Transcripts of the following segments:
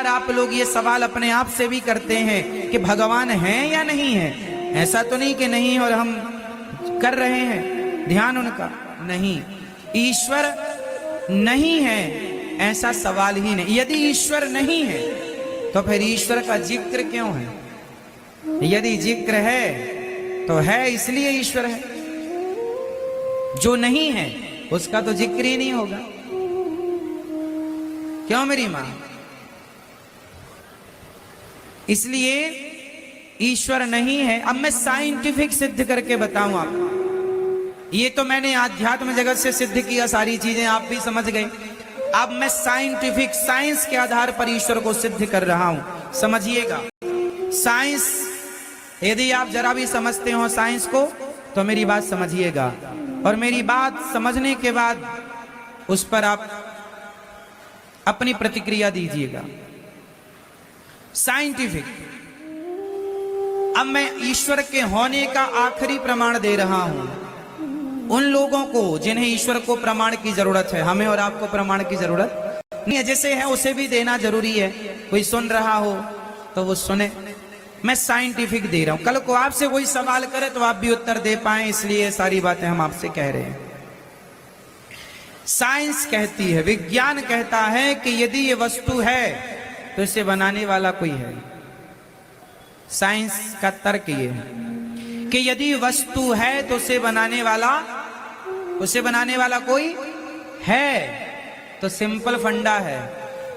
बार आप लोग ये सवाल अपने आप से भी करते हैं कि भगवान है या नहीं है। ऐसा तो नहीं कि नहीं और हम कर रहे हैं ध्यान उनका, नहीं, ईश्वर नहीं है ऐसा सवाल ही नहीं। यदि ईश्वर नहीं है तो फिर ईश्वर का जिक्र क्यों है? यदि जिक्र है तो है इसलिए ईश्वर है, जो नहीं है उसका तो जिक्र ही नहीं होगा। क्यों मेरी मां? इसलिए ईश्वर नहीं है। अब मैं साइंटिफिक सिद्ध करके बताऊं आपको, ये तो मैंने आध्यात्म जगत से सिद्ध किया, सारी चीजें आप भी समझ गए। अब मैं साइंटिफिक साइंस के आधार पर ईश्वर को सिद्ध कर रहा हूं, समझिएगा। साइंस यदि आप जरा भी समझते हो साइंस को तो मेरी बात समझिएगा, और मेरी बात समझने के बाद उस पर आप अपनी प्रतिक्रिया दीजिएगा। साइंटिफिक, अब मैं ईश्वर के होने का आखिरी प्रमाण दे रहा हूं उन लोगों को जिन्हें ईश्वर को प्रमाण की जरूरत है। हमें और आपको प्रमाण की जरूरत नहीं है, जैसे है उसे भी देना जरूरी है। कोई सुन रहा हो तो वो सुने, मैं साइंटिफिक दे रहा हूं। कल को आपसे कोई सवाल करे तो आप भी उत्तर दे पाए, इसलिए सारी बातें हम आपसे कह रहे हैं। साइंस कहती है, विज्ञान कहता है कि यदि ये वस्तु है तो इसे बनाने वाला कोई है। साइंस का तर्क ये है कि यदि वस्तु है तो उसे बनाने वाला कोई है। तो सिंपल फंडा है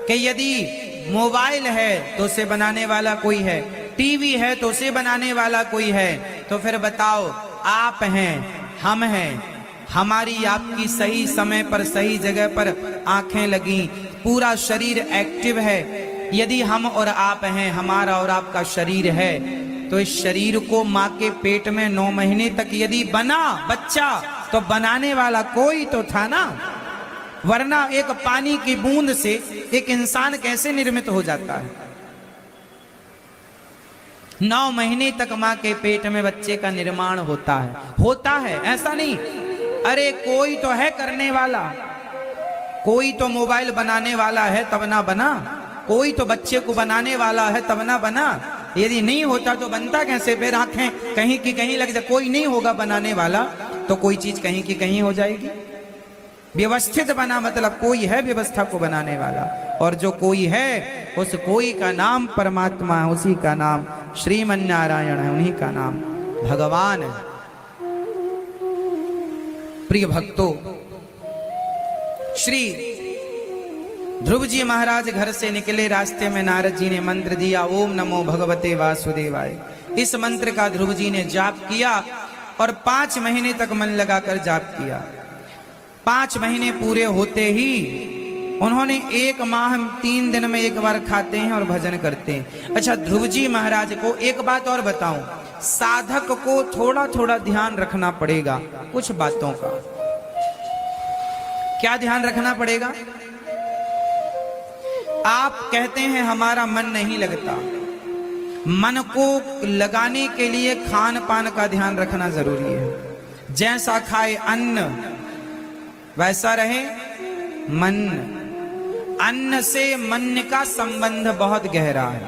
कि यदि मोबाइल है तो उसे बनाने वाला कोई है, टीवी है तो उसे बनाने वाला कोई है। तो फिर बताओ, आप हैं, हम हैं, हमारी आपकी सही समय पर सही जगह पर आंखें लगी, पूरा शरीर एक्टिव है। यदि हम और आप हैं, हमारा और आपका शरीर है, तो इस शरीर को मां के पेट में 9 महीने तक यदि बना बच्चा तो बनाने वाला कोई तो था ना, वरना एक पानी की बूंद से एक इंसान कैसे निर्मित हो जाता है? 9 महीने तक मां के पेट में बच्चे का निर्माण होता है, ऐसा नहीं। अरे कोई तो है करने वाला, कोई तो मोबाइल बनाने वाला है तब ना बना, कोई तो बच्चे को बनाने वाला है तब ना बना। यदि नहीं होता तो बनता कैसे? फिर आंखें कहीं की कहीं लग जाए। कोई नहीं होगा बनाने वाला तो कोई चीज कहीं की कहीं हो जाएगी। व्यवस्थित बना मतलब कोई है व्यवस्था को बनाने वाला, और जो कोई है उस कोई का नाम परमात्मा है, उसी का नाम श्रीमन नारायण है, उन्हीं का नाम भगवान है। प्रिय भक्तों, श्री ध्रुव जी महाराज घर से निकले, रास्ते में नारद जी ने मंत्र दिया, ओम नमो भगवते वासुदेवाय। इस मंत्र का ध्रुव जी ने जाप किया और 5 महीने तक मन लगाकर जाप किया। 5 महीने पूरे होते ही उन्होंने 1 माह 3 दिन में 1 बार खाते हैं और भजन करते हैं। अच्छा, ध्रुव जी महाराज को एक बात और बताऊं, साधक को थोड़ा थोड़ा ध्यान रखना पड़ेगा कुछ बातों का। क्या ध्यान रखना पड़ेगा? आप कहते हैं हमारा मन नहीं लगता, मन को लगाने के लिए खान पान का ध्यान रखना जरूरी है। जैसा खाए अन्न वैसा रहे मन। अन्न से मन का संबंध बहुत गहरा है।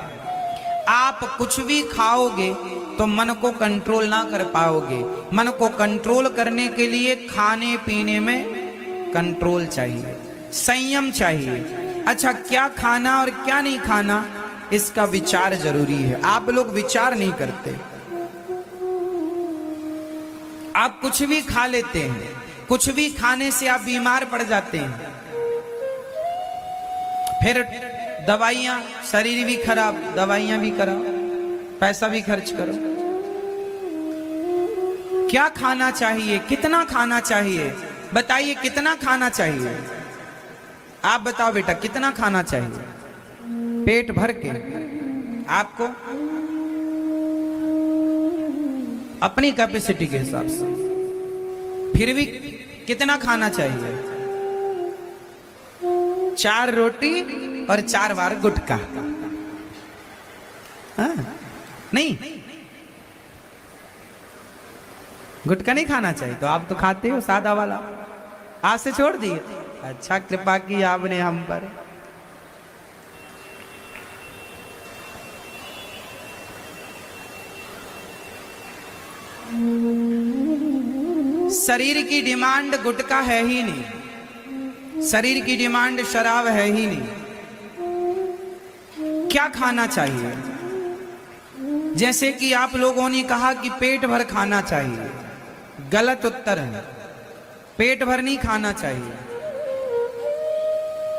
आप कुछ भी खाओगे तो मन को कंट्रोल ना कर पाओगे। मन को कंट्रोल करने के लिए खाने पीने में कंट्रोल चाहिए, संयम चाहिए। अच्छा, क्या खाना और क्या नहीं खाना इसका विचार जरूरी है। आप लोग विचार नहीं करते, आप कुछ भी खा लेते हैं, कुछ भी खाने से आप बीमार पड़ जाते हैं, फिर दवाइयां, शरीर भी खराब, दवाइयां भी कराओ, पैसा भी खर्च करो। क्या खाना चाहिए, कितना खाना चाहिए, बताइए कितना खाना चाहिए? आप बताओ बेटा, कितना खाना चाहिए पेट भर के आपको? अपनी कैपेसिटी के हिसाब से। फिर भी कितना खाना चाहिए? 4 रोटी और 4 बार गुटखा। नहीं, गुटखा नहीं खाना चाहिए। तो आप तो खाते हो सादा वाला, आज से छोड़ दिए। अच्छा, कृपा की आपने हम पर। शरीर की डिमांड गुटखा है ही नहीं, शरीर की डिमांड शराब है ही नहीं। क्या खाना चाहिए? जैसे कि आप लोगों ने कहा कि पेट भर खाना चाहिए, गलत उत्तर है। पेट भर नहीं खाना चाहिए।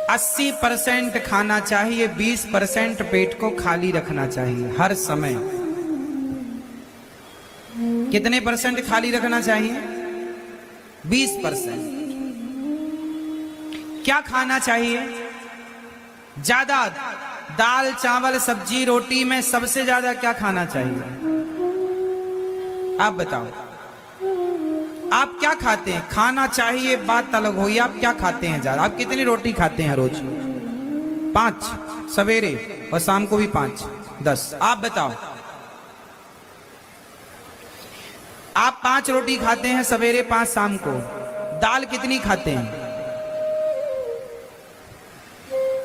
80% खाना चाहिए, 20% पेट को खाली रखना चाहिए हर समय। कितने परसेंट खाली रखना चाहिए? 20%। क्या खाना चाहिए? ज्यादा दाल चावल सब्जी रोटी में सबसे ज्यादा क्या खाना चाहिए? आप बताओ, आप क्या खाते हैं? खाना चाहिए बात अलग हुई, आप क्या खाते हैं ज्यादा? आप कितनी रोटी खाते हैं रोज? 5 सवेरे और शाम को भी 5 10। आप बताओ, आप 5 रोटी खाते हैं सवेरे 5 शाम को। दाल कितनी खाते हैं?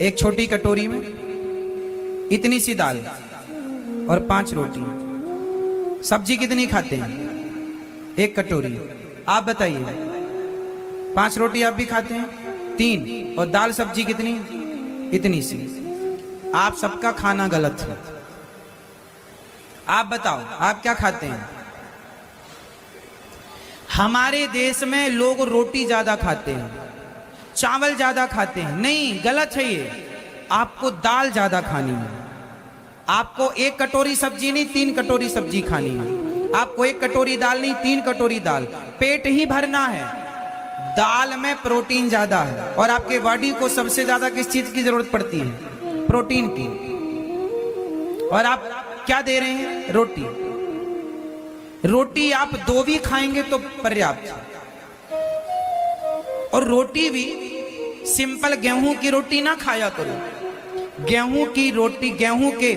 एक छोटी कटोरी में इतनी सी दाल और 5 रोटी। सब्जी कितनी खाते हैं? एक कटोरी। आप बताइए, 5 रोटी आप भी खाते हैं? 3। और दाल सब्जी कितनी? इतनी सी। आप सबका खाना गलत है। आप बताओ, आप क्या खाते हैं? हमारे देश में लोग रोटी ज्यादा खाते हैं, चावल ज्यादा खाते हैं। नहीं, गलत है ये। आपको दाल ज्यादा खानी है। आपको 1 कटोरी सब्जी नहीं 3 कटोरी सब्जी खानी है। आपको 1 कटोरी दाल नहीं 3 कटोरी दाल। पेट ही भरना है। दाल में प्रोटीन ज्यादा है और आपके बॉडी को सबसे ज्यादा किस चीज की जरूरत पड़ती है? प्रोटीन की। और आप क्या दे रहे हैं? रोटी। रोटी आप 2 भी खाएंगे तो पर्याप्त। और रोटी भी सिंपल गेहूं की रोटी ना खाया करो। गेहूं की रोटी, गेहूं के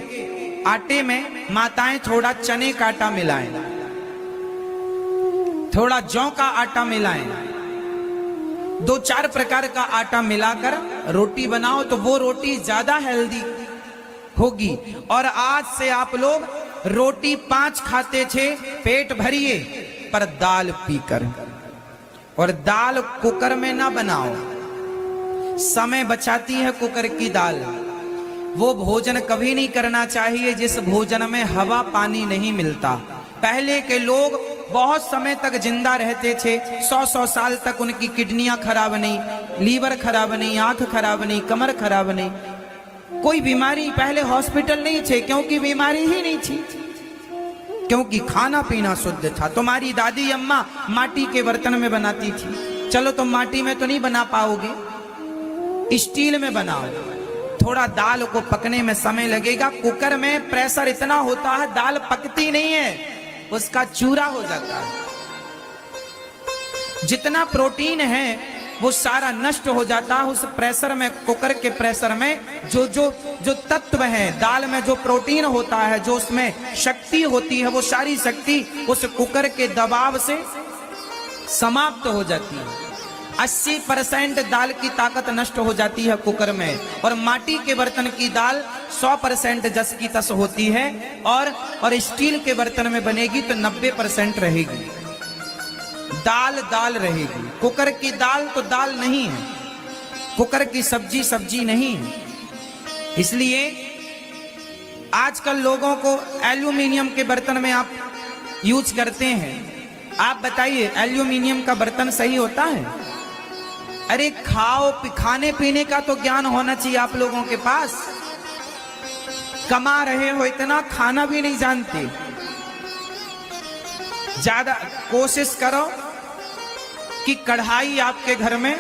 आटे में माताएं थोड़ा चने का आटा मिलाएं, थोड़ा जौ का आटा मिलाएं, 2-4 प्रकार का आटा मिलाकर रोटी बनाओ तो वो रोटी ज्यादा हेल्दी होगी। और आज से आप लोग रोटी 5 खाते थे, पेट भरिए पर दाल पीकर। और दाल कुकर में ना बनाओ, समय बचाती है कुकर की दाल। वो भोजन कभी नहीं करना चाहिए जिस भोजन में हवा पानी नहीं मिलता। पहले के लोग बहुत समय तक जिंदा रहते थे, 100-100 साल तक उनकी किडनियां खराब नहीं, लीवर खराब नहीं, आंख खराब नहीं, कमर खराब नहीं, कोई बीमारी। पहले हॉस्पिटल नहीं थे क्योंकि बीमारी ही नहीं थी, क्योंकि खाना पीना शुद्ध था। तुम्हारी दादी अम्मा माटी के बर्तन में बनाती थी। चलो तुम माटी में तो नहीं बना पाओगे, स्टील में बनाओ। थोड़ा दाल को पकने में समय लगेगा। कुकर में प्रेशर इतना होता है दाल पकती नहीं है, उसका चूरा हो जाता है। जितना प्रोटीन है वो सारा नष्ट हो जाता है उस प्रेशर में। कुकर के प्रेशर में जो तत्व है, दाल में जो प्रोटीन होता है, जो उसमें शक्ति होती है, वो सारी शक्ति उस कुकर के दबाव से समाप्त हो जाती है। 80% दाल की ताकत नष्ट हो जाती है कुकर में। और माटी के बर्तन की दाल 100% जस की तस होती है। और स्टील के बर्तन में बनेगी तो 90% रहेगी। दाल दाल रहेगी। कुकर की दाल तो दाल नहीं है, कुकर की सब्जी सब्जी नहीं है। इसलिए आजकल लोगों को एल्यूमिनियम के बर्तन में आप यूज करते हैं। आप बताइए, एल्यूमिनियम का बर्तन सही होता है? अरे खाने पीने का तो ज्ञान होना चाहिए आप लोगों के पास। कमा रहे हो इतना, खाना भी नहीं जानते। ज्यादा कोशिश करो कि कढ़ाई आपके घर में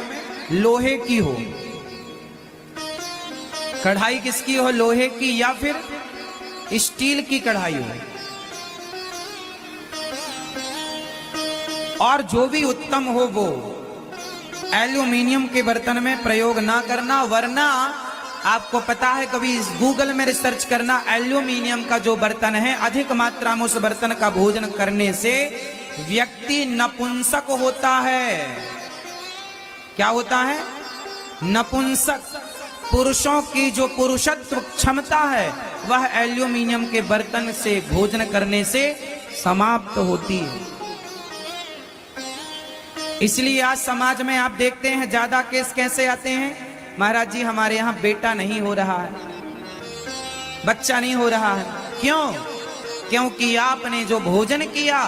लोहे की हो। कढ़ाई किसकी हो? लोहे की या फिर स्टील की कढ़ाई हो। और जो भी उत्तम हो वो एल्यूमिनियम के बर्तन में प्रयोग ना करना। वरना आपको पता है, कभी गूगल में रिसर्च करना, एल्यूमिनियम का जो बर्तन है अधिक मात्रा में उस बर्तन का भोजन करने से व्यक्ति नपुंसक होता है। क्या होता है? नपुंसक। पुरुषों की जो पुरुषत्व क्षमता है वह एल्यूमिनियम के बर्तन से भोजन करने से समाप्त होती है। इसलिए आज समाज में आप देखते हैं ज्यादा केस कैसे आते हैं, महाराज जी हमारे यहाँ बेटा नहीं हो रहा है, बच्चा नहीं हो रहा है। क्यों? क्योंकि आपने जो भोजन किया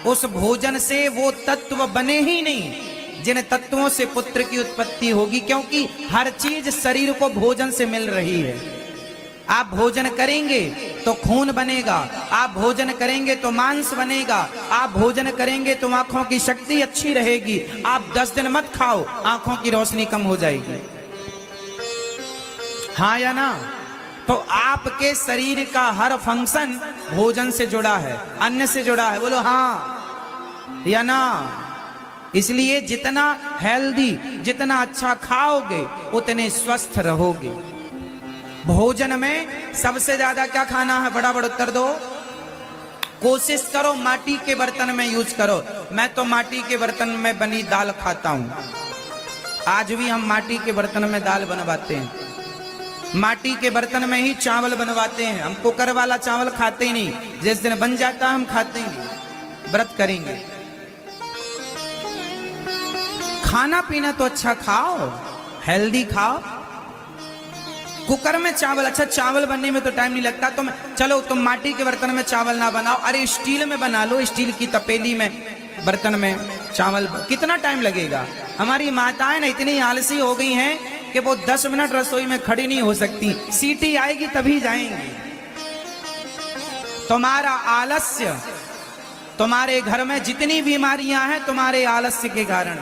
उस भोजन से वो तत्व बने ही नहीं जिन तत्वों से पुत्र की उत्पत्ति होगी। क्योंकि हर चीज शरीर को भोजन से मिल रही है। आप भोजन करेंगे तो खून बनेगा, आप भोजन करेंगे तो मांस बनेगा, आप भोजन करेंगे तो आंखों की शक्ति अच्छी रहेगी। आप 10 दिन मत खाओ, आंखों की रोशनी कम हो जाएगी। हाँ या ना? तो आपके शरीर का हर फंक्शन भोजन से जुड़ा है, अन्न से जुड़ा है। बोलो हाँ या ना? इसलिए जितना हेल्दी, जितना अच्छा खाओगे उतने स्वस्थ रहोगे। भोजन में सबसे ज्यादा क्या खाना है? बड़ा उत्तर दो। कोशिश करो माटी के बर्तन में यूज करो। मैं तो माटी के बर्तन में बनी दाल खाता हूं। आज भी हम माटी के बर्तन में दाल बनवाते हैं, माटी के बर्तन में ही चावल बनवाते हैं। हम कुकर वाला चावल खाते ही नहीं, जिस दिन बन जाता हम खाते ही नहीं। व्रत करेंगे, खाना पीना तो अच्छा खाओ, हेल्दी खाओ। कुकर में चावल, अच्छा चावल बनने में तो टाइम नहीं लगता, तो चलो तुम माटी के बर्तन में चावल ना बनाओ, अरे स्टील में बना लो, स्टील की तपेली में बर्तन में चावल। कितना टाइम लगेगा? हमारी माताएं ना इतनी आलसी हो गई हैं कि वो 10 मिनट रसोई में खड़ी नहीं हो सकती, सीटी आएगी तभी जाएंगी। तुम्हारा आलस्य, तुम्हारे घर में जितनी बीमारियां हैं तुम्हारे आलस्य के कारण।